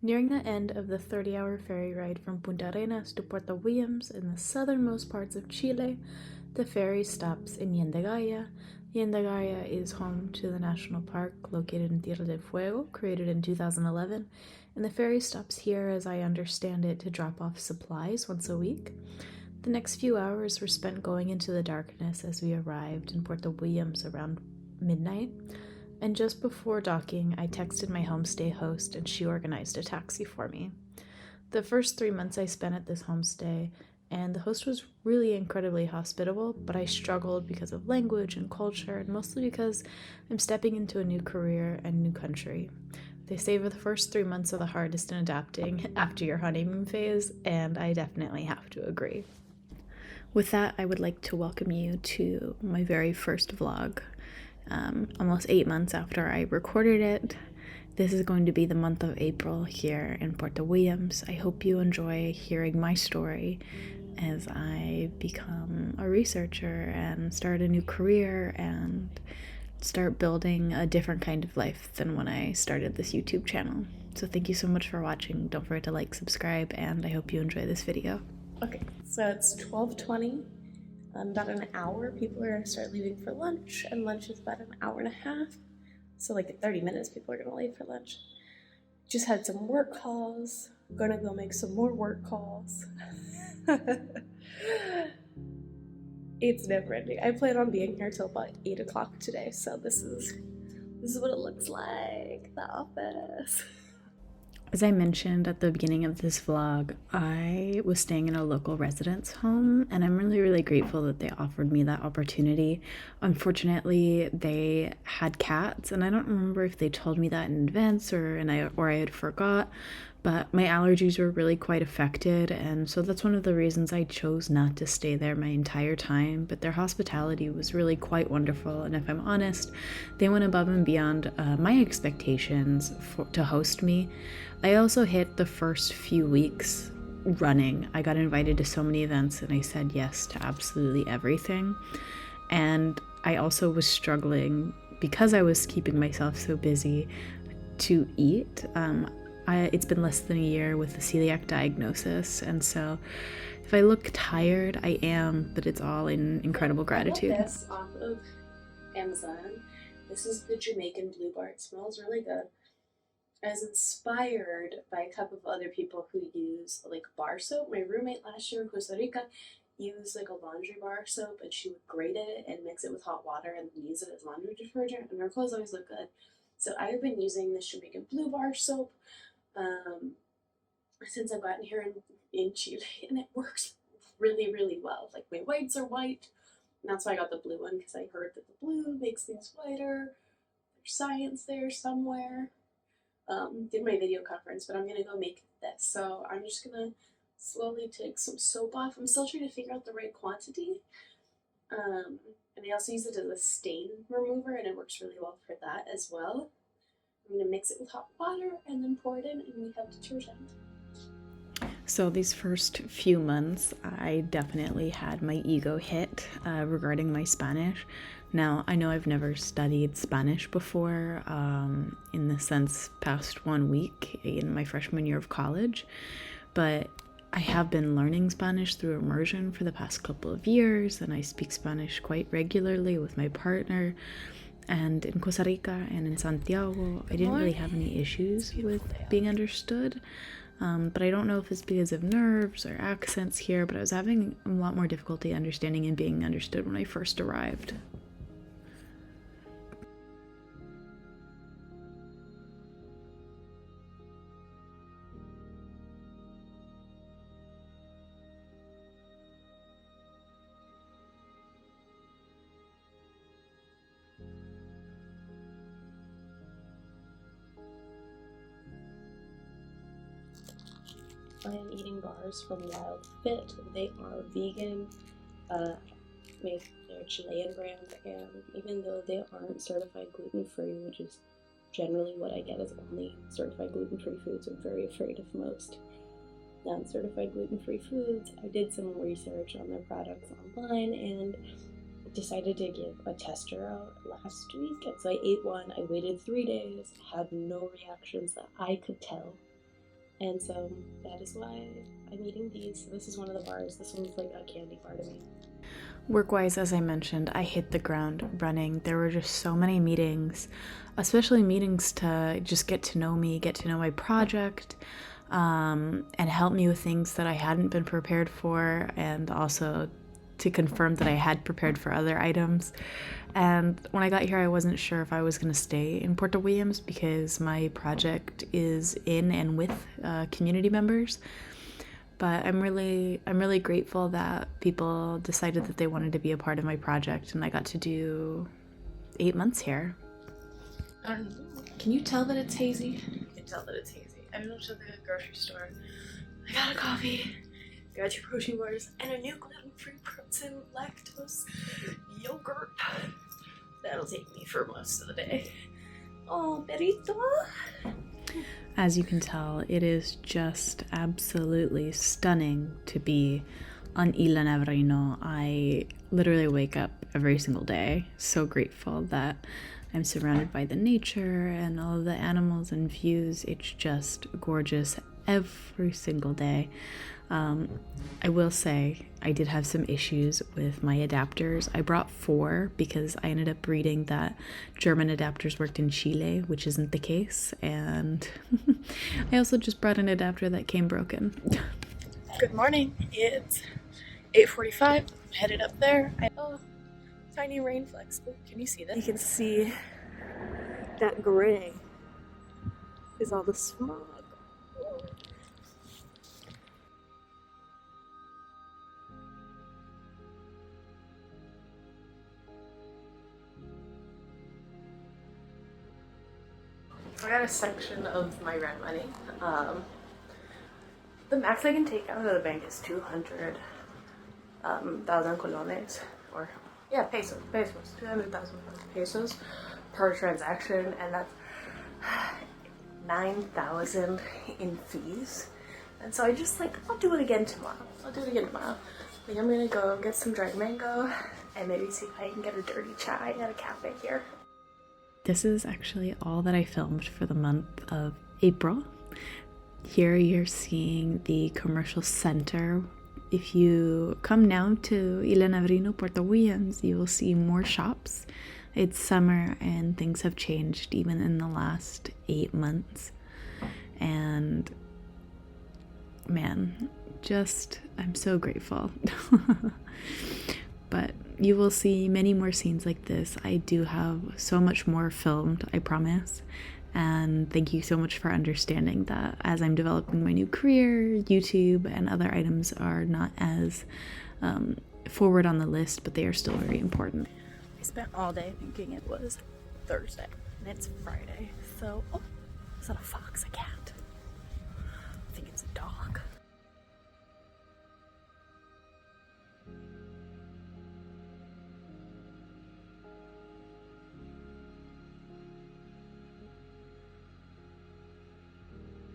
Nearing the end of the 30-hour ferry ride from Punta Arenas to Puerto Williams in the southernmost parts of Chile, the ferry stops in Yendagaya. Yendagaya is home to the national park located in Tierra del Fuego, created in 2011, and the ferry stops here, as I understand it, to drop off supplies once a week. The next few hours were spent going into the darkness as we arrived in Puerto Williams around midnight. And just before docking, I texted my homestay host and she organized a taxi for me. The first 3 months I spent at this homestay, and the host was really incredibly hospitable, but I struggled because of language and culture, and mostly because I'm stepping into a new career and new country. They say the first 3 months are the hardest in adapting after your honeymoon phase, and I definitely have to agree. With that, I would like to welcome you to my very first vlog. Almost 8 months after I recorded it. This is going to be the month of April here in Puerto Williams. I hope you enjoy hearing my story as I become a researcher and start a new career and start building a different kind of life than when I started this YouTube channel. So thank you so much for watching. Don't forget to like, subscribe, and I hope you enjoy this video. Okay, so it's 12:20. In about an hour, people are gonna start leaving for lunch, and lunch is about an hour and a half. So like in 30 minutes, people are gonna leave for lunch. Just had some work calls. Gonna go make some more work calls. It's never ending. I plan on being here till about 8 o'clock today, so this is what it looks like, the office. As I mentioned at the beginning of this vlog, I was staying in a local residence home, and I'm really, really grateful that they offered me that opportunity. Unfortunately, they had cats, and I don't remember if they told me that in advance or I had forgot, but my allergies were really quite affected, and so that's one of the reasons I chose not to stay there my entire time. But their hospitality was really quite wonderful, and if I'm honest, they went above and beyond my expectations to host me. I also hit the first few weeks running. I got invited to so many events and I said yes to absolutely everything. And I also was struggling because I was keeping myself so busy to eat. It's been less than a year with the celiac diagnosis, and so if I look tired, I am, but it's all in incredible gratitude. I got this off of Amazon. This is the Jamaican Blue Bar. It smells really good. I was inspired by a couple of other people who use like bar soap. My roommate last year in Costa Rica used like a laundry bar soap, and she would grate it and mix it with hot water and use it as laundry detergent, and her clothes always look good. So I've been using this Jamaican Blue Bar soap since I've gotten here in Chile, and it works really, really well. Like my whites are white, and that's why I got the blue one, because I heard that the blue makes things whiter. There's science there somewhere. Did my video conference, but I'm gonna go make this. So I'm just gonna slowly take some soap off. I'm still trying to figure out the right quantity. And I also use it as a stain remover, and it works really well for that as well. I'm gonna mix it with hot water and then pour it in, and we have detergent. So these first few months, I definitely had my ego hit regarding my Spanish. Now, I know I've never studied Spanish before, in the sense past 1 week in my freshman year of college, but I have been learning Spanish through immersion for the past couple of years, and I speak Spanish quite regularly with my partner. And in Costa Rica and in Santiago, I didn't really have any issues with being understood. But I don't know if it's because of nerves or accents here, but I was having a lot more difficulty understanding and being understood when I first arrived. I am eating bars from Wild Fit. They are vegan, they're Chilean brand, and even though they aren't certified gluten-free, which is generally what I get as only certified gluten-free foods, I'm very afraid of most non-certified gluten-free foods. I did some research on their products online and decided to give a tester out last week. And so I ate one, I waited 3 days, had no reactions that I could tell. And so that is why I'm eating these. This is one of the bars. This one's like a candy bar to me. Work-wise, as I mentioned, I hit the ground running. There were just so many meetings, especially meetings to just get to know me, get to know my project, and help me with things that I hadn't been prepared for, and also to confirm that I had prepared for other items. And when I got here, I wasn't sure if I was going to stay in Puerto Williams because my project is in and with community members. But I'm really grateful that people decided that they wanted to be a part of my project, and I got to do 8 months here. Can you tell that it's hazy? I can tell that it's hazy. I went to the grocery store. I got a coffee, got 2 protein bars, and a new gluten-free protein lactose yogurt. That'll take me for most of the day. Oh, Perito! As you can tell, it is just absolutely stunning to be on Isla Navarino. I literally wake up every single day so grateful that I'm surrounded by the nature and all of the animals and views. It's just gorgeous every single day. I will say I did have some issues with my adapters. I brought 4 because I ended up reading that German adapters worked in Chile, which isn't the case. And I also just brought an adapter that came broken. Good morning. It's 8:45. I'm headed up there. Oh, tiny rain flecks. Oh, can you see that? You can see that gray is all the smog. I got a section of my rent money. The max I can take out of the bank is 200,000 colones, or yeah, pesos, 200,000 pesos per transaction, and that's 9,000 in fees. And so I just I'll do it again tomorrow. Like I'm gonna go get some dried mango and maybe see if I can get a dirty chai at a cafe here. This is actually all that I filmed for the month of April. Here you're seeing the commercial center. If you come now to Isla Navarino, Puerto Williams, you will see more shops. It's summer and things have changed even in the last 8 months. And man, I'm so grateful. But you will see many more scenes like this. I do have so much more filmed, I promise. And thank you so much for understanding that as I'm developing my new career, YouTube and other items are not as forward on the list, but they are still very important. I spent all day thinking it was Thursday and it's Friday. So, oh, is that a fox? A cat?